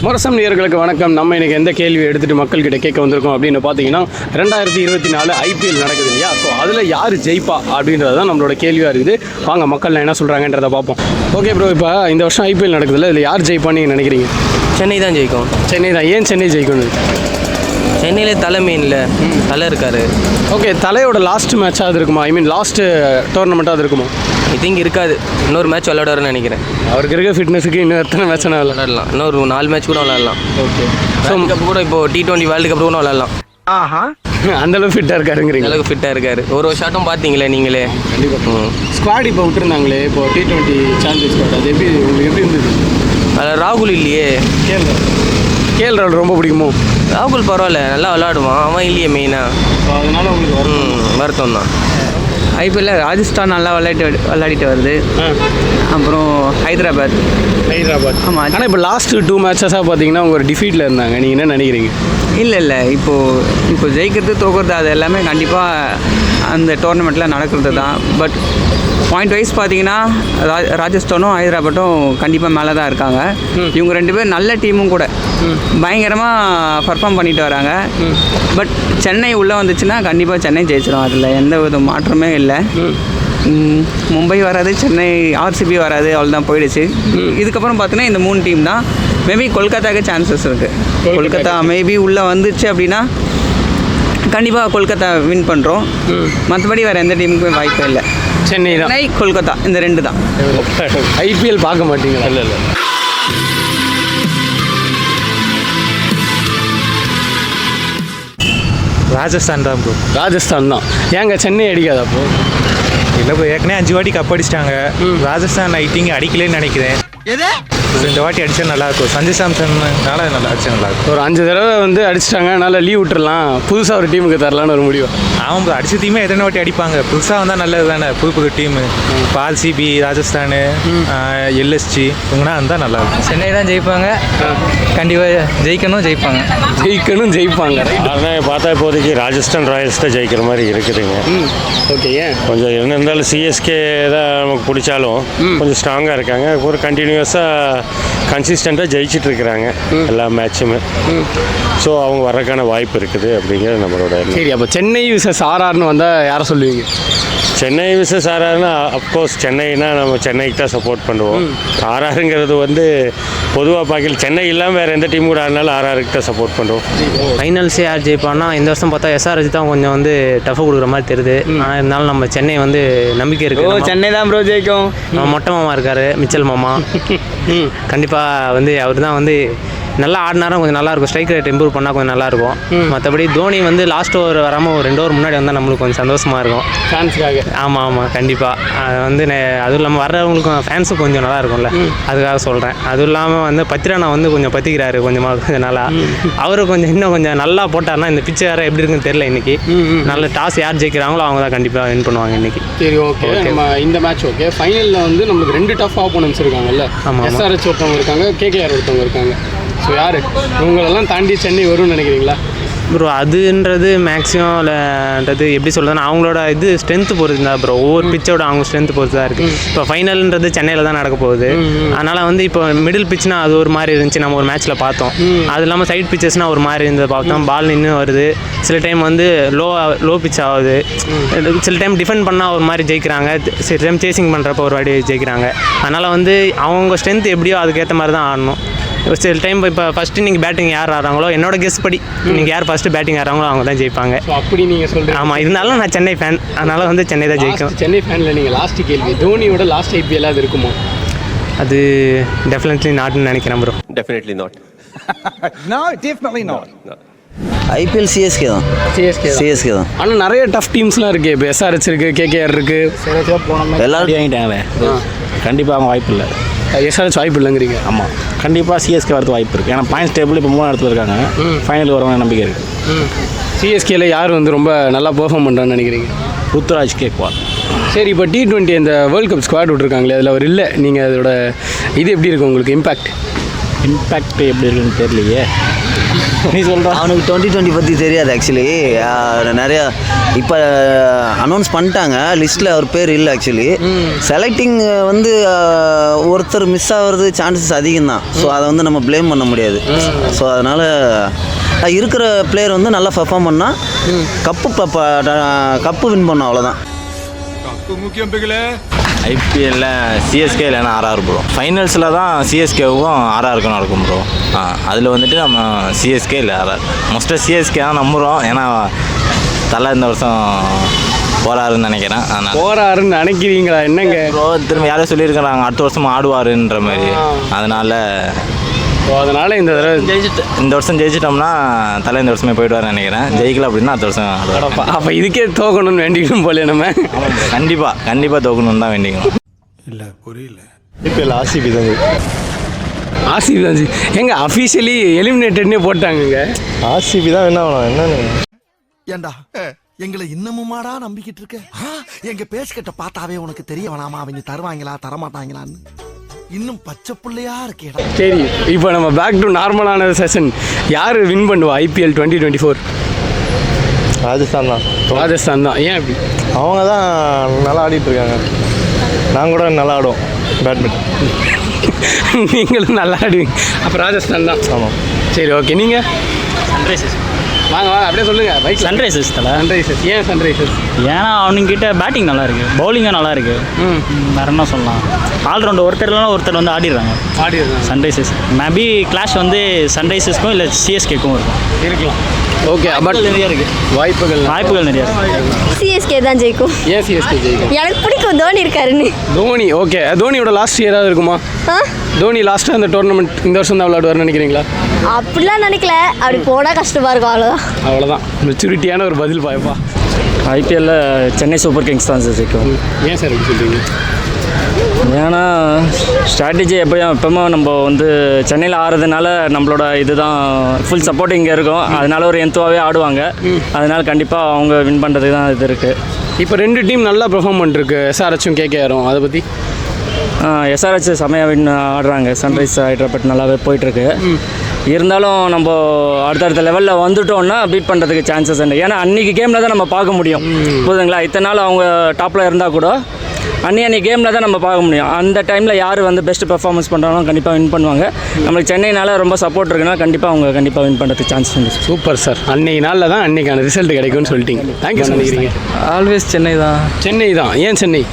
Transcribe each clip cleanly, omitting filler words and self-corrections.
முரசம் நேயர்களுக்கு வணக்கம். நம்ம இன்றைக்கி எந்த கேள்வி எடுத்துகிட்டு மக்கள்கிட்ட கேட்க வந்திருக்கோம் அப்படின்னு பார்த்தீங்கன்னா 2024 ஐபிஎல் நடக்குது இல்லையா? ஸோ அதில் யார் ஜெயிப்பா அப்படின்றது தான் நம்மளோட கேள்வியாக இருக்குது. வாங்க மக்கள் என்ன சொல்கிறாங்கன்றதை பார்ப்போம். ஓகே ப்ரோ, இப்போ இந்த வருஷம் ஐபிஎல் நடக்குதுல்ல, இதில் யார் ஜெயிப்பான்னு நீங்கள் நினைக்கிறீங்க? சென்னை தான் ஜெயிக்கும். சென்னை தான். ஏன் சென்னை ஜெயிக்கணும்? சென்னையிலே தலை மெயினில் தலை இருக்கார். ஓகே, தலையோட லாஸ்ட் மேட்சாக அது இருக்குமா? ஐ மீன் லாஸ்ட்டு டோர்னமெண்ட்டாக அது இருக்குமா? ஐ திங்க் இருக்காது. இன்னொரு மேட்ச் விளையாடுவார்னு நினைக்கிறேன். அவருக்கு இருக்க ஃபிட்னஸுக்கு இன்னும் எத்தனை மேட்ச் விளையாடலாம். இன்னொரு 4 மேட்ச் கூட விளையாடலாம். ஓகே, ஸோ கப் கூட இப்போ T20 வேர்ல்டு கப் கூட விளையாடலாம். அந்தளவு ஃபிட்டாக இருக்காருங்கிறீங்க? அளவுக்கு ஃபிட்டாக இருக்கார். ஒரு ஷாட்டும் பார்த்தீங்களே நீங்களே. கண்டிப்பாக. ஸ்குவாட் இப்போ விட்டுருந்தாங்களே, இப்போ T20 சாம்பியன்ஸ் ஸ்குவாட், அது எப்படி உங்களுக்கு எப்படி இருந்தது? அதில் ராகுல் இல்லையே. கேஎல் ராகுல் ரொம்ப பிடிக்குமோ? ராகுல் பரவாயில்ல, நல்லா விளையாடுவான். அவன் இல்லையே மெயினாக. ஸோ அதனால் உங்களுக்கு வருத்தம் தான். ஐபிஎல்ல ராஜஸ்தான் நல்லா விளையாடிட்டு வருது. அப்புறம் ஹைதராபாத். ஆமாம். ஆனால் இப்போ லாஸ்ட் 2 மேட்சஸாக பார்த்தீங்கன்னா அவங்க ஒரு டிஃபீட்டில் இருந்தாங்க. நீங்கள் என்ன நினைக்கிறீங்க? இல்லை இப்போது ஜெயிக்கிறது தோக்கிறது அது எல்லாமே கண்டிப்பாக அந்த டோர்னமெண்ட்டில் நடக்கிறது தான். பட் பாயிண்ட் வைஸ் பார்த்தீங்கன்னா ராஜஸ்தானும் ஹைதராபாத்தும் கண்டிப்பாக மேலே தான் இருக்காங்க. இவங்க 2 பேர் நல்ல டீமும் கூட, பயங்கரமாக பர்ஃபார்ம் பண்ணிட்டு வராங்க. பட் சென்னை உள்ளே வந்துச்சுன்னா கண்டிப்பாக சென்னை ஜெயிச்சிடும். அதில் எந்த வித மாற்றமே இல்லை. மும்பை வராது, சென்னை ஆர்சிபி வராது, அவ்வளோதான் போயிடுச்சு. இதுக்கப்புறம் பார்த்தீங்கன்னா இந்த 3 டீம் தான். மேபி கொல்கத்தாவுக்கு சான்சஸ் இருக்குது. கொல்கத்தா மேபி உள்ளே வந்துச்சு அப்படின்னா கண்டிப்பாக கொல்கத்தா வின் பண்ணுறோம். மற்றபடி வேறு எந்த டீமுக்குமே வாய்ப்பே இல்லை. சென்னை தான், கொல்கத்தா, இந்த 2 தான். ஐபிஎல் பார்க்க மாட்டீங்களா? இல்லை. ராஜஸ்தான் தான் ப்ரோ. ராஜஸ்தான் தான். ஏங்க சென்னை அடிக்காதா? அப்போ இல்லை ப்ரோ, ஏற்கனவே 5 வாட்டி கப் அடிச்சிட்டாங்க. ராஜஸ்தான் ஐ திங்க் அடிக்கலன்னு நினைக்கிறேன். இந்த வாட்டி அடித்தா நல்லாயிருக்கும். சஞ்சய் சாம்சன்னால நல்லா அடிச்சா நல்லாயிருக்கும். ஒரு 5 தடவை வந்து அடிச்சிட்டாங்க, அதனால் லீவ் விட்டுறலாம், புதுசாக ஒரு டீமுக்கு தரலான்னு ஒரு முடிவு. ஆமாம் ப்ரோ, அடிச்ச டீமே எத்தனை வாட்டி அடிப்பாங்க. புதுசாக வந்தால் நல்லது தானே. புது டீமு. இப்போ ஆர்சிபி, ராஜஸ்தான், எல்எஸ்ஜி இவங்கன்னா வந்தால் நல்லாயிருக்கும். சென்னை தான் ஜெயிப்பாங்க. கண்டிப்பாக ஜெயிப்பாங்க. ஆனால் பார்த்தா இப்போதைக்கு ராஜஸ்தான் ராயல்ஸ் தான் ஜெயிக்கிற மாதிரி இருக்குதுங்க. ஓகே, ஏன்? கொஞ்சம் என்ன இருந்தாலும் சிஎஸ்கே தான் நமக்கு பிடிச்சாலும் கொஞ்சம் ஸ்ட்ராங்காக இருக்காங்க. ஒரு கண்டினியூஸாக கன்சிஸ்டண்ட்டாக ஜெயிச்சிட்டு இருக்கிறாங்க எல்லா மேட்சுமே. ஸோ அவங்க வர்றதுக்கான வாய்ப்பு இருக்குது அப்படிங்கிறது நம்மளோட. சரி, அப்போ சென்னை விசஸ் ஆர்ஆர்னு வந்தால் யாரை சொல்லுவீங்க? சென்னை விசஸ் ஆர்ஆர்னா அஃப்கோர்ஸ் சென்னைனா நம்ம சென்னைக்கு தான் சப்போர்ட் பண்ணுவோம். ஆர்ஆருங்கிறது வந்து பொதுவாக பார்க்கல, சென்னை இல்லாமல் வேறு எந்த டீம் கூட ஆடினாலும் ஆர்ஆருக்கு தான் சப்போர்ட் பண்ணுவோம். ஃபைனல்ஸே யார் ஜெயிப்பான்னா இந்த வருஷம் பார்த்தா எஸ்ஆர்ஹெச் தான் கொஞ்சம் வந்து டஃப்பாக கொடுக்குற மாதிரி தெரியுது. ஆனால் இருந்தாலும் நம்ம சென்னை வந்து நம்பிக்கை இருக்குது. சென்னை தான் ப்ரோ ஜெயிக்கும். மொட்டை மாமா இருக்கார், மிச்சல் மாமா. கண்டிப்பாக வந்து அவர் தான் வந்து நல்லா ஆடினாரும் கொஞ்சம் நல்லாயிருக்கும். ஸ்ட்ரைக் ரேட் இம்ப்ரூவ் பண்ணால் கொஞ்சம் நல்லாயிருக்கும். மற்றபடி தோனி வந்து லாஸ்ட் ஓவர் வராமல் ஒரு 2 ஓவர் முன்னாடி வந்தால் நம்மளுக்கு கொஞ்சம் சந்தோஷமாக இருக்கும். ஃபேன்ஸுக்காக. ஆமாம், கண்டிப்பாக. அது வந்து அதுவும் இல்லாமல் வர்றவங்களுக்கும் ஃபேன்ஸும் கொஞ்சம் நல்லா இருக்கும்ல, அதுக்காக சொல்கிறேன். அதுவும் இல்லாமல் வந்து பத்திரானா வந்து கொஞ்சம் பற்றிக்கிறாரு கொஞ்சம் நாளாக. அவரு கொஞ்சம் இன்னும் கொஞ்சம் நல்லா போட்டார்னா இந்த பிச்சு வேறு எப்படி இருக்குன்னு தெரியல. இன்றைக்கி நல்ல டாஸ் யார் ஜெயிக்கிறாங்களோ அவங்க தான் கண்டிப்பாக வின் பண்ணுவாங்க இன்றைக்கி. சரி, ஓகே. நம்ம இந்த மேட்ச் ஓகே. ஃபைனலில் வந்து நம்மளுக்கு 2 டஃப் ஆப்போனன்ட்ஸ் இருக்காங்கல்ல. எஸ்ஆர்ஹெச் ஒருத்தவங்க இருக்காங்க, கேகேஆர் ஒருத்தவங்க இருக்காங்க. ஸோ யார் இவங்களெல்லாம் தாண்டி சென்னை வரும்னு நினைக்கிறீங்களா? ப்ரோ அதுன்றது மேக்ஸிமம்ன்றது எப்படி சொல்கிறதுனா அவங்களோட இது ஸ்ட்ரென்த்து பொறுத்து தான் ப்ரோ. ஒவ்வொரு பிச்சோட அவங்க ஸ்ட்ரென்த்து பொறுத்து தான் இருக்குது. இப்போ ஃபைனல்ன்றது சென்னையில் தான் நடக்க போகுது. அதனால் வந்து இப்போ மிடில் பிச்சுனா அது ஒரு மாதிரி இருந்துச்சு, நம்ம ஒரு மேட்ச்சில் பார்த்தோம். அது இல்லாமல் சைட் பிச்சஸ்னால் ஒரு மாதிரி இருந்தது பார்த்தோம். பால் நின்று வருது, சில டைம் வந்து லோ பிச் ஆகுது, சில டைம் டிஃபெண்ட் பண்ணால் ஒரு மாதிரி ஜெயிக்கிறாங்க, சில டைம் சேசிங் பண்ணுறப்ப ஒரு வாட்டி ஜெயிக்கிறாங்க. அதனால் வந்து அவங்க ஸ்ட்ரென்த் எப்படியோ அதுக்கேற்ற மாதிரி தான் ஆடணும். சில டைம் இப்போ ஃபஸ்ட்டு நீங்கள் பேட்டிங் யார் ஆடுறாங்களோ, என்னோட கெஸ் படி நீங்கள் யார் ஃபஸ்ட்டு பேட்டிங் ஆடுறாங்களோ அவங்க தான் ஜெயிப்பாங்க. அப்படி நீங்கள் சொல்கிறீங்க? ஆமாம், இருந்தாலும் நான் சென்னை ஃபேன், அதனால் வந்து சென்னை தான் ஜெயிக்கும். சென்னை ஃபேனில் நீங்கள் லாஸ்ட் கேள்வி, தோனியோட லாஸ்ட் ஐபிஎல் அது இருக்குமோ? அது டெஃபினெட்லி நாட்னு நினைக்கிறேன் bro. Definitely not. No, definitely not. IPL CSK தான். ஆனால் நிறைய டஃப் டீம்ஸ்லாம் இருக்குது. இப்போ எஸ்ஆர்ஹெச் இருக்குது, கேகேஆர் இருக்குது. எல்லாரும் வாங்கிட்டாங்க. கண்டிப்பாக அவங்க வாய்ப்பு இல்லை. எஸ்ஆர்ஹெச் வாய்ப்பு இல்லைங்கிறீங்க? ஆமாம், கண்டிப்பாக சிஎஸ்கே வரது வாய்ப்பு இருக்குது. ஏன்னா பாயிண்ட்ஸ் டேபிள் இப்போ 3 இடத்துல இருக்காங்க. ஃபைனல் வரவங்க நம்பிக்கை இருக்குது. சிஎஸ்கேல யார் வந்து ரொம்ப நல்லா பெர்ஃபார்ம் பண்ணுறான்னு நினைக்கிறீங்க? ருத்ராஜ் கேக்வால். சரி, இப்போ T20 இந்த வேர்ல்டு கப் ஸ்குவாட் விட்ருக்காங்களே, அதில் அவர் இல்லை. நீங்கள் அதோட இது எப்படி இருக்குது உங்களுக்கு இம்பேக்ட் எப்படி இருக்குன்னு தெரியலையே. நீ சொல்கிறா. அவனுக்கு 2020 பற்றி தெரியாது ஆக்சுவலி. நிறையா இப்போ அனௌன்ஸ் பண்ணிட்டாங்க, லிஸ்ட்டில் அவர் பேர் இல்லை ஆக்சுவலி. செலக்டிங் வந்து ஒருத்தர் மிஸ் ஆகிறது சான்சஸ் அதிகம் தான். ஸோ அதை வந்து நம்ம ப்ளேம் பண்ண முடியாது. ஸோ அதனால் இருக்கிற பிளேயர் வந்து நல்லா பெர்ஃபார்ம் பண்ணால் கப்பு வின் பண்ணோம், அவ்வளோதான். ஐபிஎல்ல சிஎஸ்கே இல்லைன்னா ஆர்ஆர் ப்ரோ. ஃபைனல்ஸில் தான் சிஎஸ்கேவுக்கும் ஆர்ஆருக்கும் நடக்கும் ப்ரோ. அதில் வந்துட்டு நம்ம சிஎஸ்கே இல்லை ஆர்ஆர். மோஸ்ட்டாக சிஎஸ்கே தான் நம்புகிறோம். ஏன்னா தலை இந்த வருஷம் போகிறாருன்னு நினைக்கிறேன். அதனால் போகிறாருன்னு நினைக்கிறீங்களா? என்னங்க ப்ரோ, திரும்ப யாரும் சொல்லியிருக்கிறாங்க அடுத்த வருஷம் ஆடுவாருன்ற மாதிரி. அதனால் இந்த தடவை இந்த வருஷம் ஜெயிச்சிட்டோம்னா தலை இந்த வருஷமே போயிடுவார்னு நினைக்கிறேன். ஜெயிக்கல அப்படின்னா அடுத்த வருஷம் ஆடுவார். அப்போ இதுக்கே தோக்கணும்னு வேண்டிக்கணும் போல நம்ம. கண்டிப்பாக தோக்கணும்னு தான் வேண்டிக்கணும். இல்லை புரியல. இப்போ ஆர்சிபி தான். ஆர்சிபி தான் எங்க அஃபிஷியலி எலிமினேட்டட்னே போட்டாங்கங்க. ஆர்சிபி தான் என்ன ஆகணும். என்னன்னு ஏண்டா எங்களை இன்னமுமாடா நம்பிக்கிட்டு இருக்க? எங்க பேசிக்கிட்ட பார்த்தாவே உனக்கு தெரிய வேணாமா அவங்க தருவாங்களா தரமாட்டாங்களான்னு? இன்னும் பச்சை பிள்ளையா இருக்கேடா. சரி, இப்போ நம்ம பேக் டு நார்மலான செஷன். யார் வின் பண்ணுவா ஐபிஎல் 2024? ராஜஸ்தான் தான். ராஜஸ்தான் தான். ஏன் அப்படி? அவங்க தான் நல்லா ஆடிட்டு இருக்காங்க. நாங்கள் கூட நல்லா ஆடுவோம் பேட்மிண்டன். நீங்களும் நல்லா ஆடுவீங்க. அப்போ ராஜஸ்தான் தான். ஆமாம். சரி, ஓகே. நீங்கள்? சன்ரைசர்ஸ். வாங்க அப்படியே சொல்லுங்கள். பைக் சன்ரைசர்ஸ் தலை. சன்ரைசர்ஸ். ஏன் சன்ரைசர்ஸ்? ஏன்னா அவனுங்கிட்ட பேட்டிங் நல்லா இருக்குது, பவுலிங்கும் நல்லா இருக்குது. வேறு என்ன சொல்லலாம், ஆல்ரவுண்ட் ஒருத்தர் வந்து ஆடிடுறாங்க. சன்ரைசர்ஸ் மேபி கிளாஷ் வந்து சன்ரைசர்ஸ்க்கும் இல்லை சிஎஸ்கேக்கும் இருக்கலாம். ஓகே, பட் நிறைய இருக்குது, வாய்ப்புகள் நிறையா இருக்குது. சிஎஸ்கே தான் ஜெயிக்கும். ஏன் சிஎஸ்கே ஜெயிக்கும்? எனக்கு பிடிக்கும் தோனி இருக்காருன்னு. தோனி. ஓகே, தோனியோட லாஸ்ட் இயராக இருக்குமா? தோனி லாஸ்ட்டாக அந்த டோர்னமெண்ட் இந்த வருஷம் தான் விளையாடுவார்னு நினைக்கிறீங்களா? அப்படிலாம் நினைக்கல. அப்படி போனால் கஷ்டமாக இருக்கும், அவ்வளோதான். மெச்சூரிட்டியான ஒரு பதில் பாயப்பா. ஐபிஎல்ல சென்னை சூப்பர் கிங்ஸ் தான் ஜெயிக்கும். ஏன் சார் எப்படி சொல்கிறீங்க? ஏன்னா ஸ்ட்ராட்டஜி எப்போவுமே நம்ம வந்து சென்னையில் ஆடுறதுனால நம்மளோட இதுதான் ஃபுல் சப்போர்ட் இங்கே இருக்கும். அதனால ஒரு எந்தவாகவே ஆடுவாங்க. அதனால கண்டிப்பாக அவங்க வின் பண்ணுறதுக்கு தான் இது இருக்குது. இப்போ 2 டீம் நல்லா பெர்ஃபார்ம் பண்ணிருக்கு, எஸ்ஆர்ஹெச்சும் கேகேஆரும். அதை பற்றி எஸ்ஆர்ஹெச் செமையாக வின் ஆடுறாங்க. சன்ரைஸ் ஹைதராபாத் நல்லாவே போயிட்டுருக்கு. இருந்தாலும் நம்ம அடுத்தடுத்த லெவலில் வந்துட்டோம்னா பீட் பண்ணுறதுக்கு சான்சஸ் உண்டு. ஏன்னா அன்றைக்கி கேமில் தான் நம்ம பார்க்க முடியும். போதுங்களா, இத்தனை நாள் அவங்க டாப்பில் இருந்தால் கூட அன்றைக்கி கேமில் தான் நம்ம பார்க்க முடியும். அந்த டைமில் யார் வந்து பெஸ்ட் பெர்ஃபார்மன்ஸ் பண்ணுறாங்களோ கண்டிப்பாக வின் பண்ணுவாங்க. நம்மளுக்கு சென்னைனால ரொம்ப சப்போர்ட் இருக்குன்னா கண்டிப்பாக வின் பண்ணுறதுக்கு சான்ஸ் உண்டு. Super sir. அன்றைக்கி நாளில் தான் அன்றைக்கான ரிசல்ட் கிடைக்கும்னு சொல்லிட்டீங்க. Thank you sir. நினைக்கிறீங்க? ஆல்வேஸ் சென்னை தான். சென்னை தான். ஏன் சென்னை?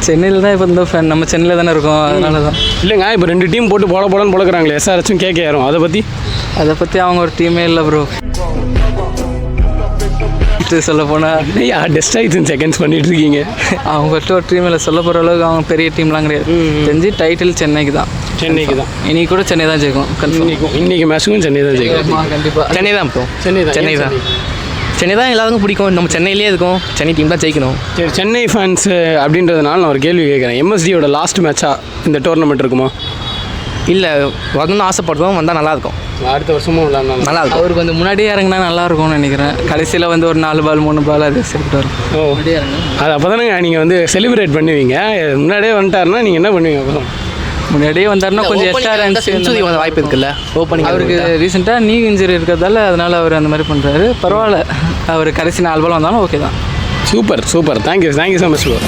சென்னையில் தான் இப்போ இந்த ஃபேன், நம்ம சென்னையில் தானே இருக்கோம், அதனால தான். இல்லைங்க, இப்போ 2 டீம் போட்டு போலன்னு பொழக்கிறாங்களே, எஸ்ஆர்ஹெச்சும் கேகேஆரும். அதை பற்றி அவங்க ஒரு டீமே இல்லை ப்ரோ. சொல்ல போனால் டெஸ்ட் ஆகிடுச்சு செகண்ட்ஸ் பண்ணிட்டு இருக்கீங்க. அவங்கள்ட்ட ஒரு டீமில் சொல்ல போகிற அளவுக்கு அவங்க பெரிய டீம்லாம் கிடையாது. தெரிஞ்சு டைட்டில் சென்னைக்கு தான். இன்னைக்கு கூட சென்னை தான் ஜெயிக்கும். இன்னைக்கு மேட்சுக்கும் சென்னை தான் ஜெயிக்கும். கண்டிப்பாக சென்னை தான் ப்ரோ. சென்னை தான் எல்லாருக்கும் பிடிக்கும். நம்ம சென்னையிலே இருக்கோம், சென்னை டீம் தான் ஜெயிக்கணும். சரி, சென்னை ஃபேன்ஸ் அப்படின்றதுனால நான் ஒரு கேள்வி கேட்குறேன். எம்எஸ்டியோட லாஸ்ட் மேட்சாக இந்த டோர்னமெண்ட் இருக்குமா? இல்லை, வரணும்னு ஆசைப்படுறோம். வந்தால் நல்லாயிருக்கும். அடுத்த வருஷமும் விளாட்னா நல்லா இருக்கும். அவருக்கு வந்து முன்னாடியே இறங்கினா நல்லாயிருக்கும்னு நினைக்கிறேன். கடைசியில் வந்து ஒரு 4 பால் 3 பால் அது செட்டு வரும். அது அப்போ தானேங்க நீங்கள் வந்து செலிப்ரேட் பண்ணுவீங்க. முன்னாடியே வந்துட்டாருன்னா நீங்கள் என்ன பண்ணுவீங்க? அப்புறம் முன்னாடியே வந்தாருன்னா கொஞ்சம் எக்ஸ்ட்ரா செஞ்சுரி வாய்ப்பு இருக்குல்ல. ஓப்பனிங் அவருக்கு ரீசெண்டாக நீ இன்ஜுரி இருக்கிறதால அதனால் அவர் அந்த மாதிரி பண்ணுறாரு. பரவாயில்ல, அவர் கடைசி 4 பால் வந்தாலும் ஓகே தான். Super. Thank you so much bro.